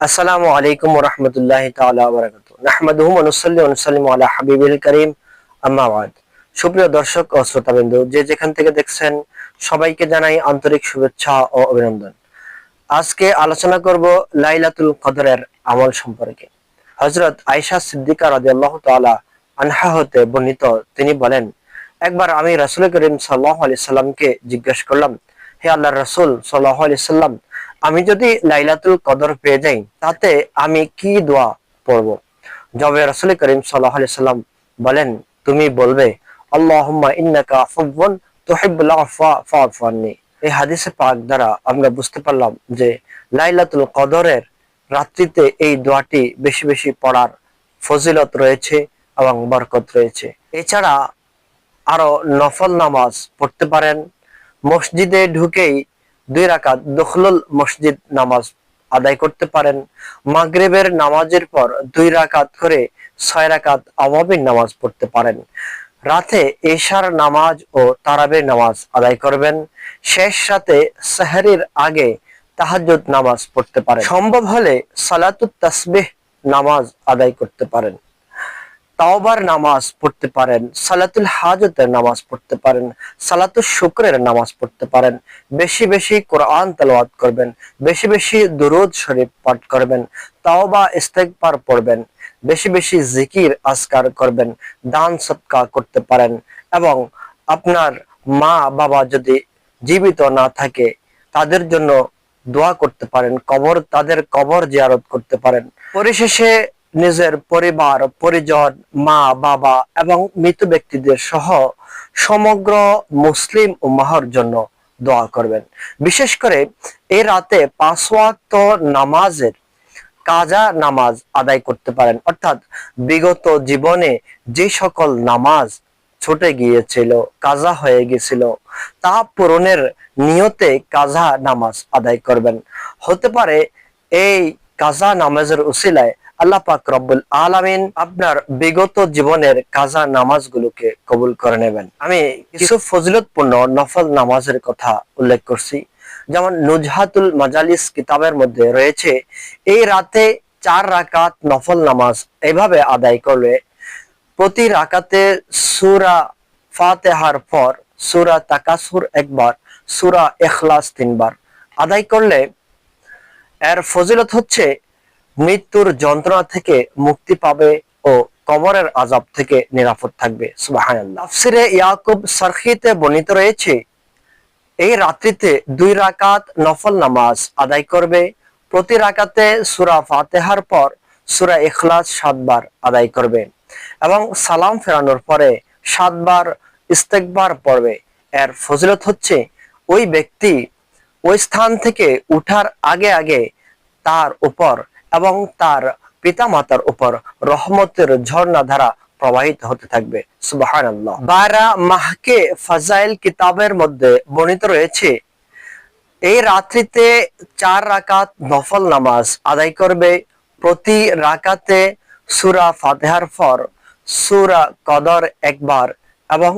আসসালামু আলাইকুম ওয়া রাহমাতুল্লাহি তাআলা ওয়া বারাকাতুহু। নাহমাদুহু ওয়া নুসাল্লি ওয়া নুসাল্লিমু আলা হাবিবিল কারীম, আম্মা বাদ। সুপ্রিয় দর্শক ও শ্রোতাবৃন্দ, যে যেখান থেকে দেখছেন সবাইকে জানাই আন্তরিক শুভেচ্ছা ও অভিনন্দন। আজকে আলোচনা করব লাইলাতুল কদরের আমল সম্পর্কে। হযরত আয়েশা সিদ্দিকা রাদিয়াল্লাহু তাআলা আনহা হতে বর্ণিত, তিনি বলেন, একবার আমি রাসূল করিম সাল্লাল্লাহু আলাইহি সাল্লামকে জিজ্ঞাসা করলাম, হে আল্লাহর রাসূল সাল্লাল্লাহু আলাইহি সাল্লাম, আমি যদি লাইলাতুল কদর পেয়ে যাই তাতে আমি কি দোয়া পড়ব? জবাবে রাসূল করিম সাল্লাল্লাহু আলাইহি সাল্লাম বলেন, তুমি বলবে, আল্লাহুম্মা ইন্নাকা আফুওয়ুন তুহিব্বুল আফওয়া ফা'ফু আন্নি। এই হাদিসে পাক দ্বারা আমরা বুঝতে পারলাম যে লাইলাতুল কদরের রাত্রিতে এই দোয়াটি বেশি বেশি পড়ার ফজিলত রয়েছে এবং বরকত রয়েছে। এছাড়া আরো নফল নামাজ পড়তে পারেন। মসজিদে ঢুকেই 2 রাকাত দখলুল মসজিদ নামাজ আদায় করতে পারেন। মাগরিবের নামাজের পর 2 রাকাত করে 6 রাকাত আওয়াবিন নামাজ পড়তে পারেন। রাতে এশার নামাজ ও তারাবির নামাজ আদায় করবেন। শেষ রাতে সেহরির আগে তাহাজ্জুদ নামাজ পড়তে পারেন। সম্ভব হলে সালাতুত তাসবিহ নামাজ আদায় করতে পারেন। তাওবার নামাজ পড়তে পারেন, সালাতুল হাজতের নামাজ পড়তে পারেন, সালাতুল শুকরের নামাজ পড়তে পারেন। বেশি বেশি কোরআন তেলাওয়াত করবেন, বেশি বেশি দুরূদ শরীফ পাঠ করবেন, তাওবা ইস্তেগফার পড়বেন, বেশি বেশি জিকির আজকার করবেন, দান সদকা করতে পারেন এবং আপনার মা বাবা যদি জীবিত না থাকে তাদের জন্য দোয়া করতে পারেন, তাদের কবর জিয়ারত করতে পারেন। পরিশেষে নিজের পরিবার পরিজন, মা বাবা এবং মৃত ব্যক্তিদের সহ সমগ্র মুসলিম উম্মাহর জন্য দোয়া করবেন। বিশেষ করে এই রাতে 5 ওয়াক্ত নামাজের কাজা নামাজ আদায় করতে পারেন, অর্থাৎ বিগত জীবনে যে সকল নামাজ ছুটে গিয়েছিল, কাজা হয়ে গিয়েছিল, তা পূরণের নিয়তে কাজা নামাজ আদায় করবেন। হতে পারে এই কাজা নামাজের উসিলায় আল্লাহ পাক রব্বুল আলামিন আপনার বিগত জীবনের কাজা নামাজগুলোকে কবুল করে নেবেন। আমি কিছু ফজিলতপূর্ণ নফল নামাজের কথা উল্লেখ করছি, যেমন নুজহাতুল মাজালিস কিতাবের মধ্যে রয়েছে, এই রাতে 4 রাকাত নফল নামাজ এভাবে আদায় করলে প্রতি রাকাতে সূরা ফাতিহার পর সূরা তাকাসুর একবার, সূরা ইখলাস 3 বার আদায় করলে এর ফজিলত হচ্ছে মৃত্যুর যন্ত্রণা থেকে মুক্তি পাবে ও কবরের আযাব থেকে নিরাপদ থাকবে। সুবহানাল্লাহ। তাফসিরে ইয়াকুব সারখীতে বর্ণিত রয়েছে, এই রাত্রিতে 2 রাকাত নফল নামাজ আদায় করবে। প্রতি রাকাতে সূরা ফাতিহার পর সূরা ইখলাস 7 বার আদায় করবে এবং সালাম ফেরানোর পরে 7 বার ইস্তেগফার পড়বে। এর ফজিলত হচ্ছে ওই ব্যক্তি ওই স্থান থেকে উঠার আগে আগে তার উপর এবং তার পিতামাতার উপর রহমতের ঝর্ণা ধারা প্রবাহিত হতে থাকবে। সুবহানাল্লাহ। 12 মাহকে ফাজাইল কিতাবের মধ্যে বর্ণিত রয়েছে, এই রাত্রিতে 4 রাকাত নফল নামাজ আদায় করবে। প্রতি রাকাতে সূরা ফাতিহার পর সূরা কদর একবার এবং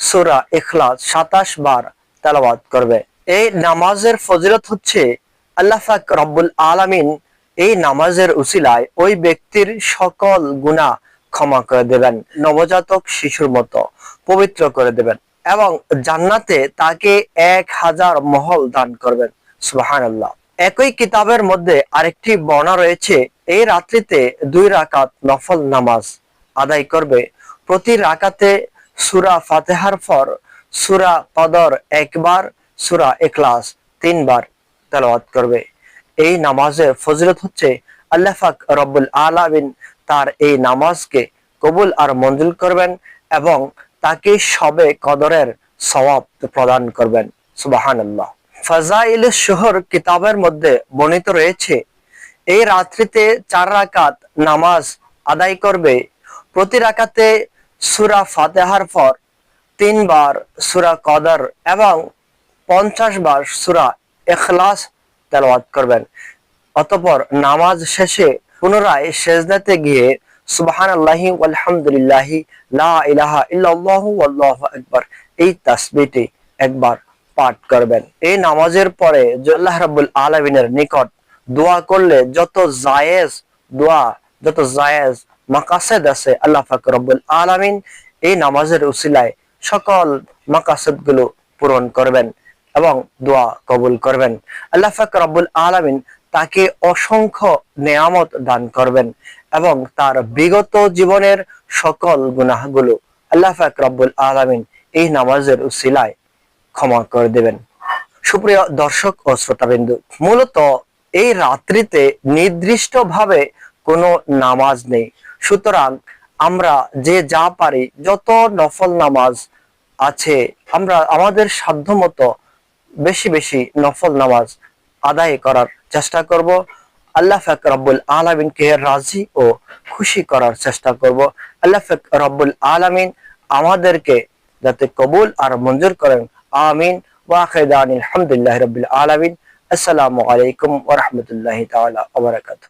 সূরা ইখলাস 27 বার তেলাওয়াত করবে। এই নামাজের ফজিলত হচ্ছে আল্লাহ পাক রব্বুল আলামিন এই নামাজের উসিলায় ওই ব্যক্তির সকল গুনাহ ক্ষমা করে দেবেন, নবজাতক শিশুর মতো পবিত্র করে দেবেন এবং জান্নাতে তাকে 1000 মহল দান করবেন। সুবহানাল্লাহ। একই কিতাবের মধ্যে আরেকটি বর্ণনা রয়েছে, এই রাত্রিতে 2 রাকাত নফল নামাজ আদায় করবে। প্রতি রাকাতে সূরা ফাতিহার পর সূরা কদর একবার, সূরা ইখলাস 3 বার তেলাওয়াত করবে। এই নামাজের ফজিলত হচ্ছে আল্লাহ পাক রব্বুল আলামিন তার এই নামাজকে কবুল আর মঞ্জুর করবেন এবং তাকে শবে কদরের সওয়াব প্রদান করবেন। সুবহানাল্লাহ। ফাজাইল শহর কিতাবের মধ্যে বর্ণিত রয়েছে, এই রাত্রিতে 4 রাকাত নামাজ আদায় করবে। প্রতি রাকাতে সূরা ফাতিহার পর 3 বার সূরা কদর এবং 50 বার সূরা ইখলাস তেলাওয়াত করবেন। অতঃপর নামাজ শেষে পুনরায় সিজদাতে গিয়ে সুবহানাল্লাহি ওয়ালহামদুলিল্লাহি লা ইলাহা ইল্লাল্লাহু ওয়াল্লাহু আকবার এই তাসবিহটি একবার পাঠ করবেন। এই নামাজের পরে আল্লাহ রাব্বুল আলামিনের নিকট দোয়া করলে যত জায়েজ দোয়া, যত জায়েজ মাকাসেদ আছে, আল্লাহ পাক রব্বুল আলামিন এই নামাজের উসিলায় সকল মাকাসেদ গুলো পূরণ করবেন এবং দোয়া কবুল করবেন। আল্লাহ পাক রব্বুল আলামিন তাকে অসংখ্য নেয়ামত দান করবেন এবং তার বিগত জীবনের সকল গুনাহগুলো আল্লাহ পাক রব্বুল আলামিন এই নামাজের উসিলায় ক্ষমা করে দেবেন। সুপ্রিয় দর্শক ও শ্রোতাবিন্দু, মূলত এই রাত্রিতে নির্দিষ্টভাবে কোনো নামাজ নেই। সুতরাং আমরা যে যা পারি, যত নফল নামাজ আছে, আমরা আমাদের সাধ্যমতো বেশি বেশি নফল নামাজ আদায় করার চেষ্টা করব। আল্লাহ পাক রব্বুল আলামিনকে রাজি ও খুশি করার চেষ্টা করব। আল্লাহ পাক রব্বুল আলামিন আমাদেরকে যাতে কবুল আর মঞ্জুর করেন, আমিন। ওয়া আখিরু দাওয়ানা আলহামদুলিল্লাহি রাব্বিল আলামিন। আসসালামু আলাইকুম ওয়া রাহমাতুল্লাহি তাআলা ওয়া বারাকাতুহু।